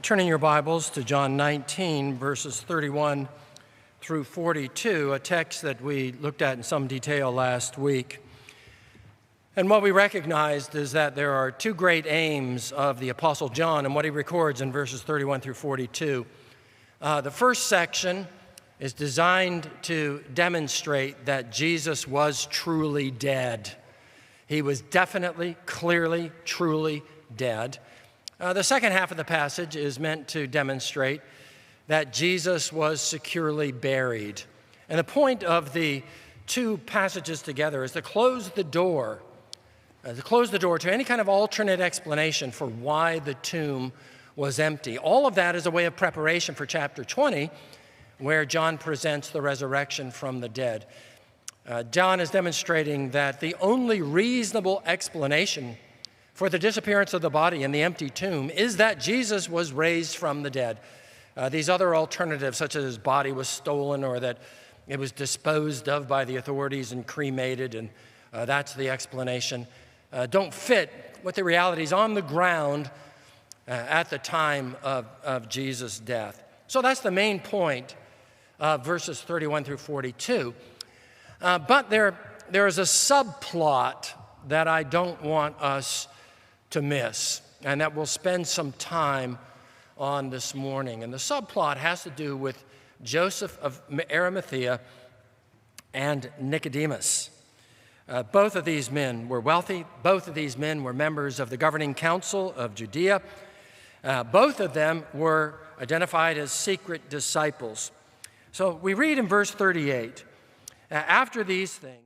Turning your Bibles to John 19, verses 31 through 42, a text that we looked at in some detail last week. And what we recognized is that there are two great aims of the Apostle John and what he records in verses 31 through 42. The first section is designed to demonstrate that Jesus was truly dead. He was definitely, clearly, truly dead. The second half of the passage is meant to demonstrate that Jesus was securely buried. And the point of the two passages together is to close the door to any kind of alternate explanation for why the tomb was empty. All of that is a way of preparation for chapter 20, where John presents the resurrection from the dead. John is demonstrating that the only reasonable explanation for the disappearance of the body in the empty tomb is that Jesus was raised from the dead. These other alternatives, such as his body was stolen or that it was disposed of by the authorities and cremated, and that's the explanation, don't fit with the realities on the ground at the time of Jesus' death. So that's the main point of verses 31 through 42. But there is a subplot that I don't want us to miss, and that we'll spend some time on this morning. And the subplot has to do with Joseph of Arimathea and Nicodemus. Both of these men were wealthy. Both of these men were members of the governing council of Judea. Both of them were identified as secret disciples. So we read in verse 38, after these things,